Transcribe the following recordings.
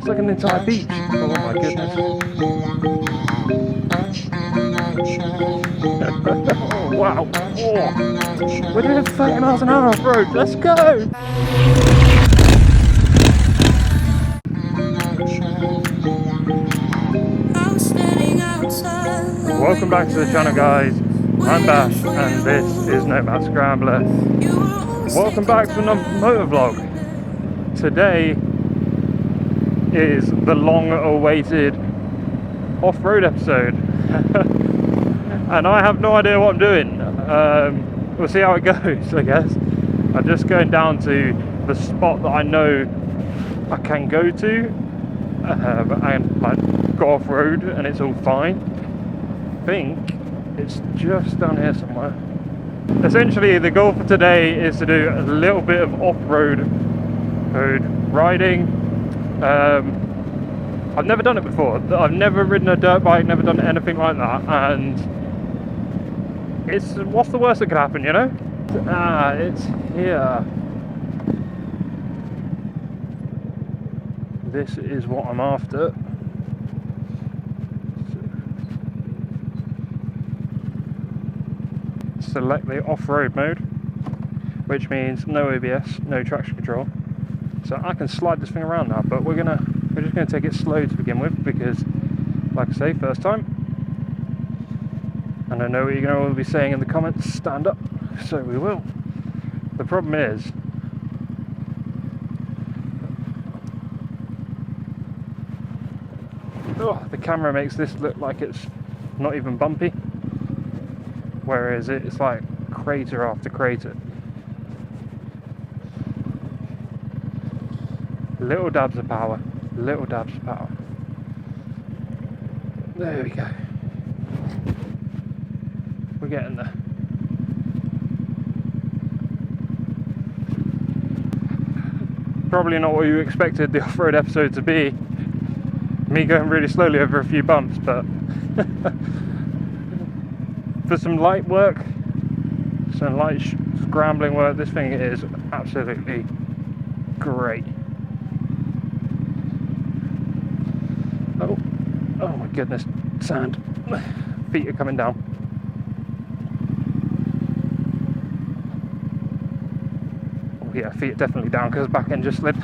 It's like an entire beach. Oh my goodness. Oh wow. Oh. We're doing 30 miles an hour off road. Let's go. Welcome back to the channel, guys. I'm Bash and this is MotoVlog Scrambler. Welcome back to another MotoVlog. Today is the long-awaited off-road episode. And I have no idea what I'm doing. We'll see how it goes, I guess. I'm just going down to the spot that I know I can go to and like go off-road and it's all fine. I think it's just down here somewhere. Essentially, the goal for today is to do a little bit of off-road riding. I've never done it before. I've never ridden a dirt bike, never done anything like that, and what's the worst that could happen, you know? It's here. This is what I'm after. Select the off-road mode, which means no ABS, no traction control. So I can slide this thing around now, but we're just gonna take it slow to begin with because, like I say, first time. And I know what you're gonna all be saying in the comments, stand up, so we will. The problem is, the camera makes this look like it's not even bumpy, whereas it's like crater after crater. Little dabs of power, little dabs of power. There we go. We're getting there. Probably not what you expected the off-road episode to be. Me going really slowly over a few bumps, but for some light work, some light scrambling work, this thing is absolutely great. Oh my goodness, sand. Feet are coming down. Oh yeah, feet are definitely down because back end just slid.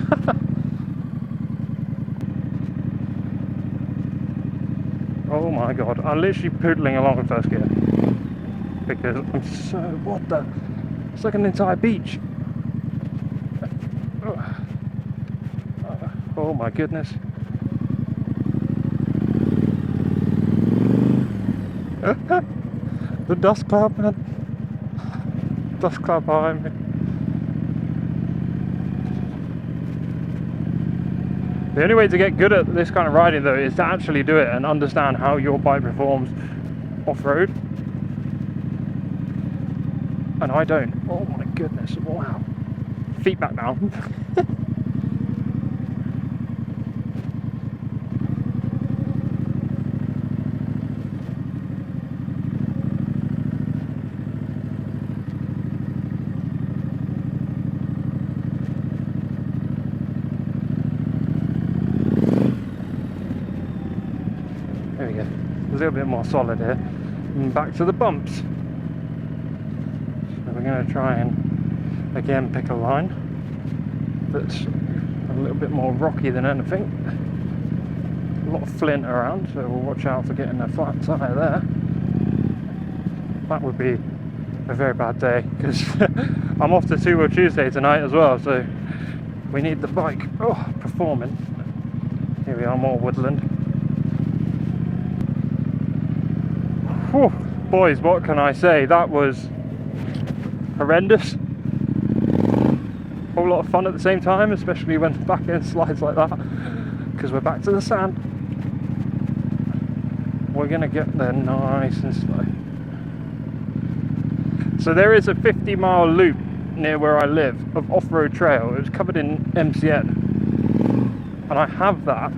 Oh my god, I'm literally poodling along in first gear because I'm so, what the, it's like an entire beach. Oh my goodness. The dust cloud, man. Dust cloud behind me. The only way to get good at this kind of riding though is to actually do it and understand how your bike performs off-road. And I don't. Oh my goodness, wow. Feet back down. There we go. A little bit more solid here. And back to the bumps. So we're going to try and again pick a line that's a little bit more rocky than anything. A lot of flint around, so we'll watch out for getting a flat tire there. That would be a very bad day because I'm off to 2 Wheel Tuesday tonight as well, so we need the bike performing. Here we are, more woodland. Whew, boys, what can I say? That was horrendous. Whole lot of fun at the same time, especially when the back end slides like that, because we're back to the sand. We're gonna get there nice and slow. So there is a 50-mile loop near where I live of off-road trail. It was covered in MCN, and I have that.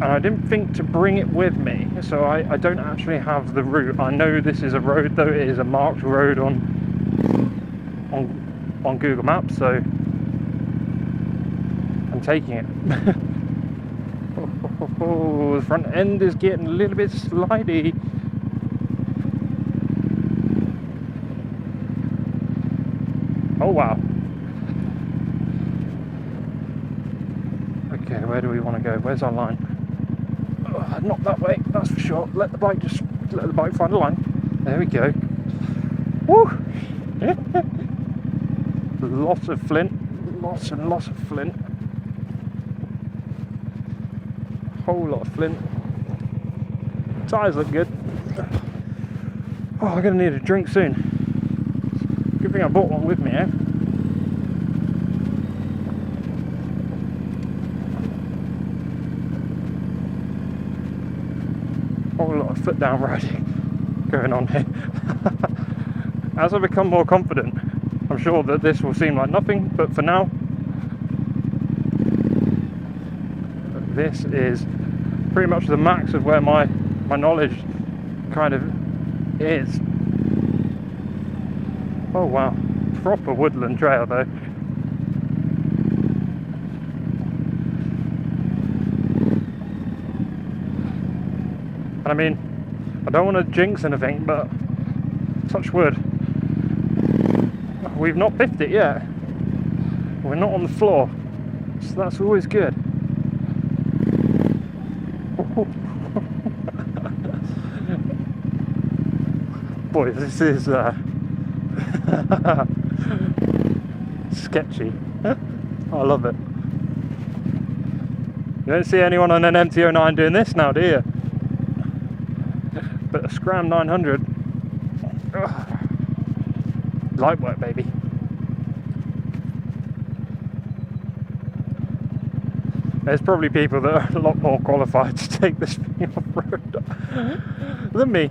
And I didn't think to bring it with me, so I don't actually have the route. I know this is a road though, it is a marked road on Google Maps, so I'm taking it. Oh, the front end is getting a little bit slidey. Oh wow. Okay, where do we want to go? Where's our line? Not that way, that's for sure. Let the bike find a line. There we go. Woo! Lots of flint. Lots and lots of flint. Whole lot of flint. Tyres look good. Oh, I'm gonna need a drink soon. Good thing I bought one with me, eh? Whole lot of foot down riding going on here. As I become more confident, I'm sure that this will seem like nothing, but for now, this is pretty much the max of where my knowledge kind of is. Oh wow, proper woodland trail though. And I mean, I don't want to jinx anything, but touch wood, we've not biffed it yet. We're not on the floor, so that's always good. Boy, this is sketchy. I love it. You don't see anyone on an MT-09 doing this now, do you? But a Scram 900, light work, baby. There's probably people that are a lot more qualified to take this thing off-road than me.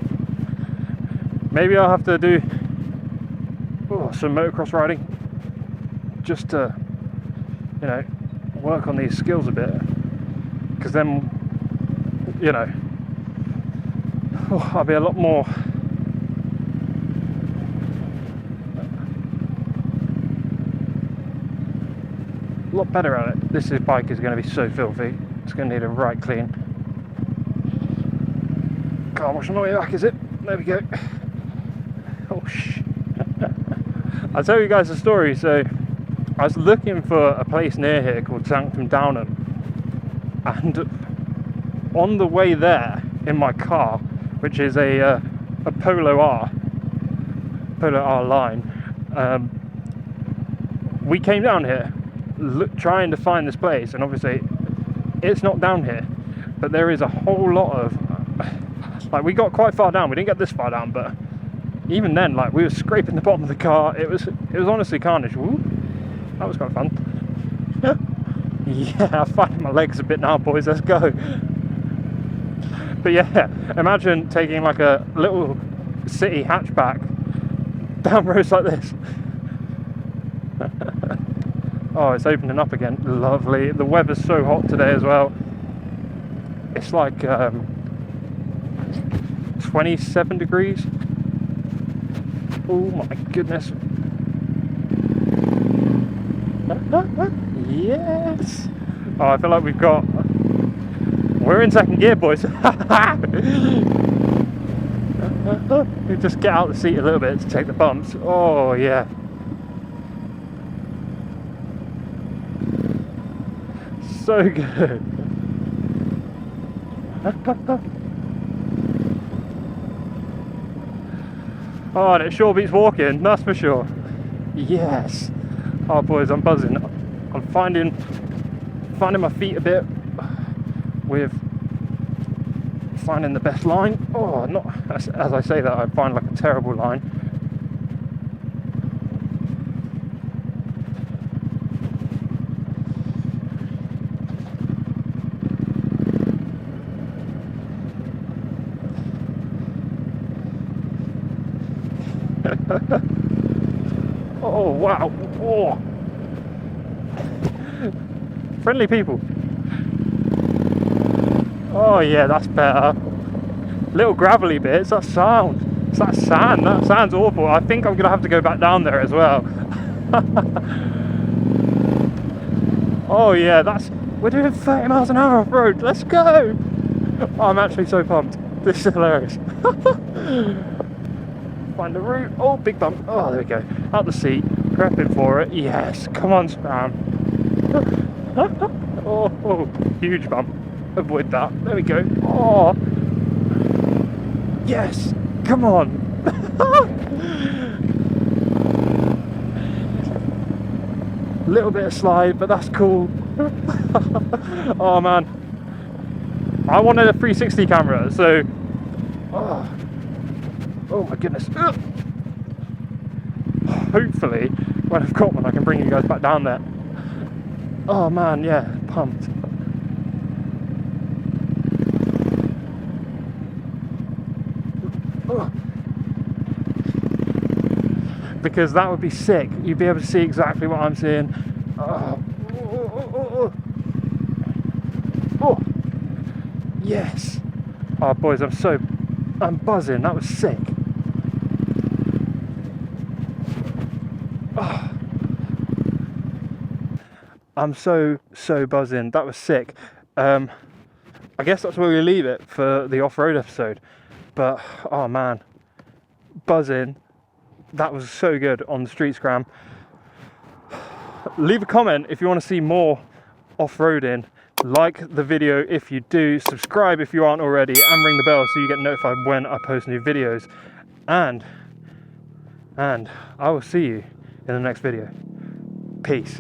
Maybe I'll have to do some motocross riding just to, you know, work on these skills a bit, because then, you know, I'll be a lot more better at it. This bike is going to be so filthy, it's going to need a right clean. Car wash on the way back, is it? There we go. Oh shit. I'll tell you guys a story. So I was looking for a place near here called Sanctum Downham, and on the way there in my car, which is a Polo R line, we came down here trying to find this place, and obviously it's not down here, but there is a whole lot of like, we got quite far down. We didn't get this far down, but even then, like, we were scraping the bottom of the car. It was honestly carnage. Ooh, that was quite fun. Yeah, I'm finding my legs a bit now, boys. Let's go. But yeah, imagine taking like a little city hatchback down roads like this. Oh, it's opening up again. Lovely. The weather's so hot today as well. It's like 27 degrees. Oh my goodness. Yes. Oh, I feel like we're in second gear, boys. We just get out the seat a little bit to take the bumps. Oh yeah. So good. Oh, and it sure beats walking, that's for sure. Yes. Oh boys, I'm buzzing. I'm finding my feet a bit with finding the best line. Oh, not as I say that, I find like a terrible line. Oh wow. Oh. Friendly people. Oh yeah, that's better. Little gravelly bits, that sound. It's that sand, that sounds awful. I think I'm gonna have to go back down there as well. Oh yeah, We're doing 30 miles an hour off road. Let's go. Oh, I'm actually so pumped. This is hilarious. Find the route. Oh, big bump. Oh, there we go. Out the seat. Prepping for it. Yes. Come on, Spam. Oh, huge bump. Avoid that. There we go. Oh. Yes. Come on. Little bit of slide, but that's cool. Oh man, I wanted a 360 camera, so oh my goodness. Hopefully when I've got one I can bring you guys back down there. Oh man, yeah, pumped. Because that would be sick. You'd be able to see exactly what I'm seeing. Oh, yes. Oh boys, I'm buzzing. That was sick. Oh, I'm so buzzing. That was sick. I guess that's where we leave it for the off-road episode. But oh man, buzzing. That was so good on the street scram. Leave a comment if you want to see more off-roading. Like the video if you do, subscribe if you aren't already, and ring the bell so you get notified when I post new videos. And I will see you in the next video. Peace.